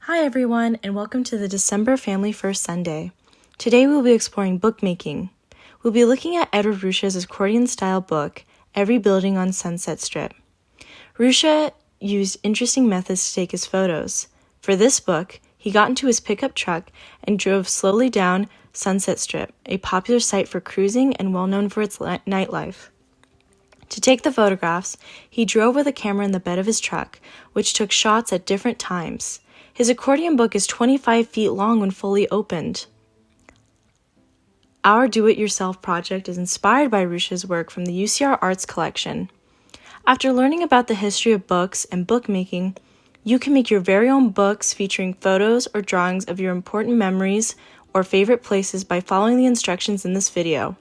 Hi everyone, and welcome to the December Family First Sunday. Today we'll be exploring bookmaking. We'll be looking at Edward Ruscha's accordion-style book, Every Building on Sunset Strip. Ruscha used interesting methods to take his photos. For this book, he got into his pickup truck and drove slowly down Sunset Strip, a popular site for cruising and well known for its nightlife. To take the photographs, he drove with a camera in the bed of his truck, which took shots at different times. His accordion book is 25 feet long when fully opened. Our do-it-yourself project is inspired by Ruscha's work from the UCR ARTS collection. After learning about the history of books and bookmaking, you can make your very own books featuring photos or drawings of your important memories or favorite places by following the instructions in this video.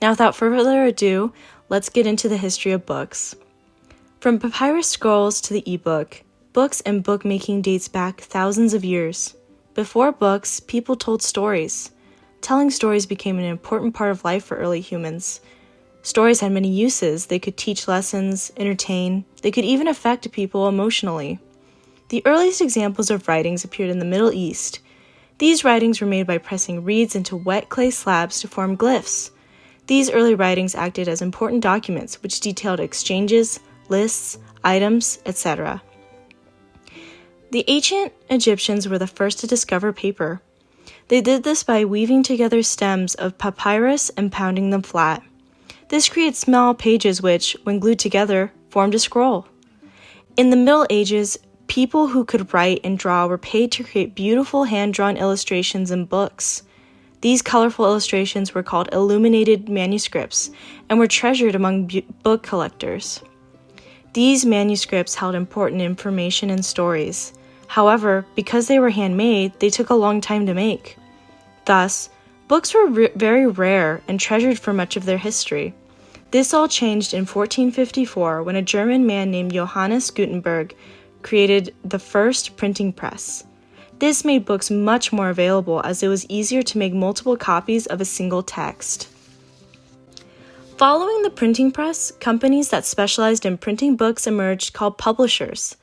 Now, without further ado, let's get into the history of books. From papyrus scrolls to the ebook, books and bookmaking dates back thousands of years. Before books, people told stories. Telling stories became an important part of life for early humans. Stories had many uses. They could teach lessons, entertain, they could even affect people emotionally. The earliest examples of writings appeared in the Middle East. These writings were made by pressing reeds into wet clay slabs to form glyphs. These early writings acted as important documents which detailed exchanges, lists, items, etc. The ancient Egyptians were the first to discover paper. They did this by weaving together stems of papyrus and pounding them flat. This created small pages which, when glued together, formed a scroll. In the Middle Ages, people who could write and draw were paid to create beautiful hand-drawn illustrations in books. These colorful illustrations were called illuminated manuscripts and were treasured among book collectors. These manuscripts held important information and stories. However, because they were handmade, they took a long time to make. Thus, books were very rare and treasured for much of their history. This all changed in 1454 when a German man named Johannes Gutenberg created the first printing press. This made books much more available as it was easier to make multiple copies of a single text. Following the printing press, companies that specialized in printing books emerged called publishers.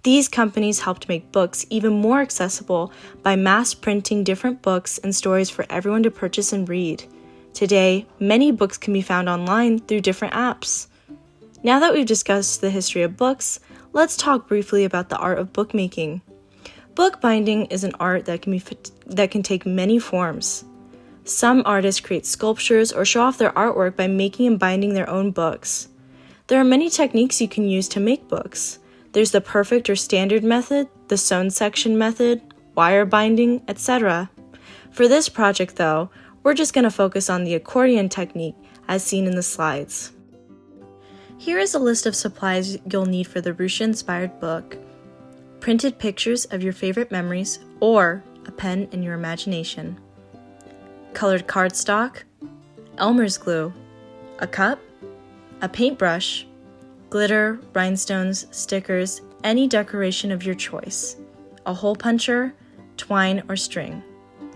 These companies helped make books even more accessible by mass printing different books and stories for everyone to purchase and read. Today, many books can be found online through different apps. Now that we've discussed the history of books, let's talk briefly about the art of bookmaking. Bookbinding is an art that can take many forms. Some artists create sculptures or show off their artwork by making and binding their own books. There are many techniques you can use to make books. There's the perfect or standard method, the sewn section method, wire binding, etc. For this project, though, we're just going to focus on the accordion technique as seen in the slides. Here is a list of supplies you'll need for the Ruscha-inspired book: printed pictures of your favorite memories or a pen in your imagination, colored cardstock, Elmer's glue, a cup, a paintbrush, glitter, rhinestones, stickers, any decoration of your choice, a hole puncher, twine, or string.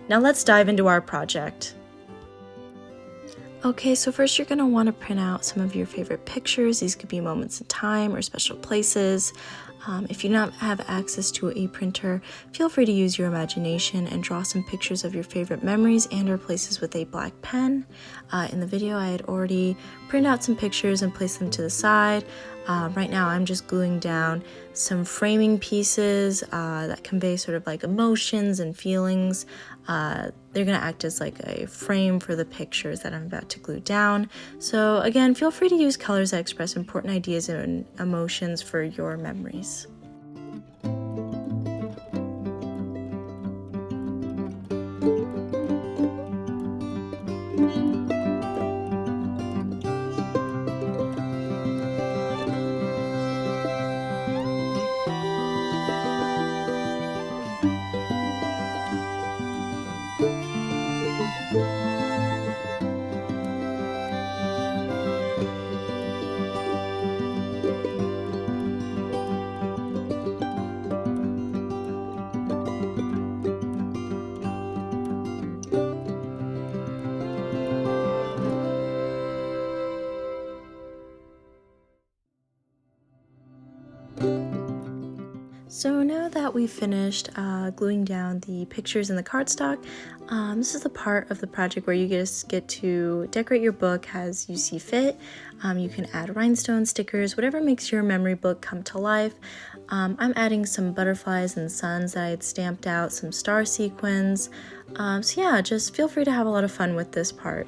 Now let's dive into our project. Okay, so first you're going to want to print out some of your favorite pictures. These could be moments in time or special places. If you do not have access to a printer, feel free to use your imagination and draw some pictures of your favorite memories and or places with a black pen. In the video, I had already printed out some pictures and placed them to the side. Right now, I'm just gluing down some framing pieces that convey sort of like emotions and feelings. They're going to act as like a frame for the pictures that I'm about to glue down. So again, feel free to use colors that express important ideas and emotions for your memories. So now that we've finished gluing down the pictures in the cardstock, this is the part of the project where you just get to decorate your book as you see fit. You can add rhinestone stickers, whatever makes your memory book come to life. I'm adding some butterflies and suns that I had stamped out, some star sequins. So yeah, just feel free to have a lot of fun with this part.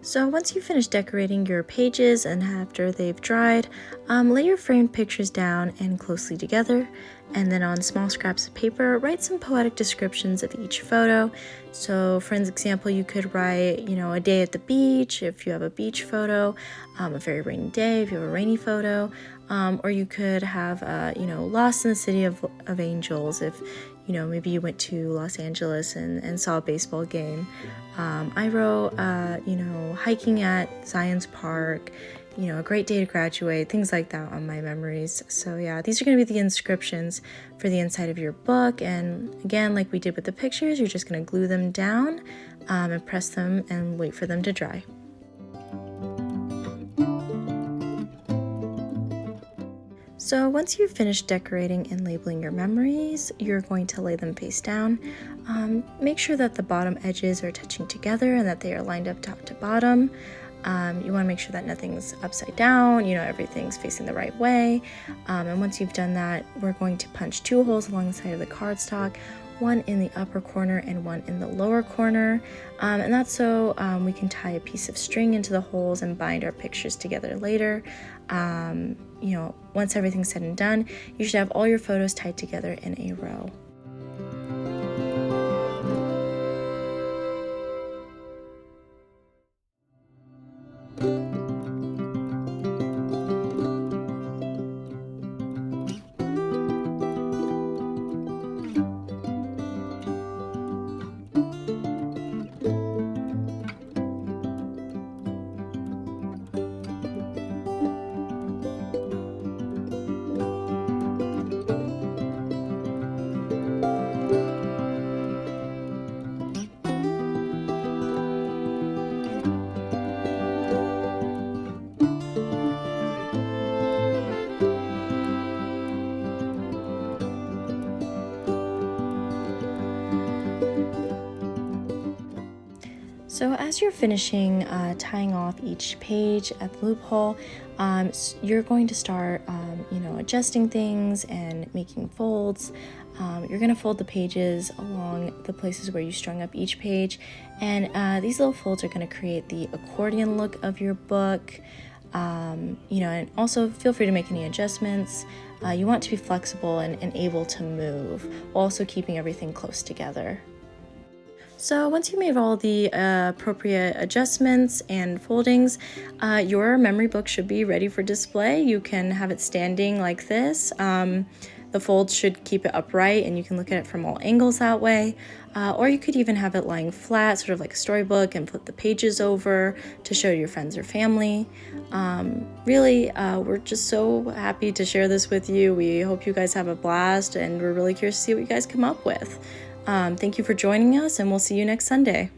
So once you finish decorating your pages and after they've dried, lay your framed pictures down and closely together, and then on small scraps of paper, write some poetic descriptions of each photo. So for example, you could write, a day at the beach if you have a beach photo, a very rainy day if you have a rainy photo, or you could have, Lost in the City of Angels if, maybe you went to Los Angeles and saw a baseball game. I wrote, hiking at Science Park, a great day to graduate, things like that on my memories. So yeah, these are going to be the inscriptions for the inside of your book. And again, like we did with the pictures, you're just going to glue them down and press them and wait for them to dry. So once you've finished decorating and labeling your memories, you're going to lay them face down. Make sure that the bottom edges are touching together and that they are lined up top to bottom. You want to make sure that nothing's upside down, everything's facing the right way. And once you've done that, we're going to punch 2 holes along the side of the cardstock, one in the upper corner and one in the lower corner. And that's so we can tie a piece of string into the holes and bind our pictures together later. Once everything's said and done, you should have all your photos tied together in a row. So as you're finishing tying off each page at the loophole, you're going to start, adjusting things and making folds. You're going to fold the pages along the places where you strung up each page, and these little folds are going to create the accordion look of your book. And also feel free to make any adjustments. You want to be flexible and able to move, while also keeping everything close together. So once you made all the appropriate adjustments and foldings, your memory book should be ready for display. You can have it standing like this. The folds should keep it upright and you can look at it from all angles that way. Or you could even have it lying flat, sort of like a storybook, and flip the pages over to show your friends or family. We're just so happy to share this with you. We hope you guys have a blast, and we're really curious to see what you guys come up with. Thank you for joining us, and we'll see you next Sunday.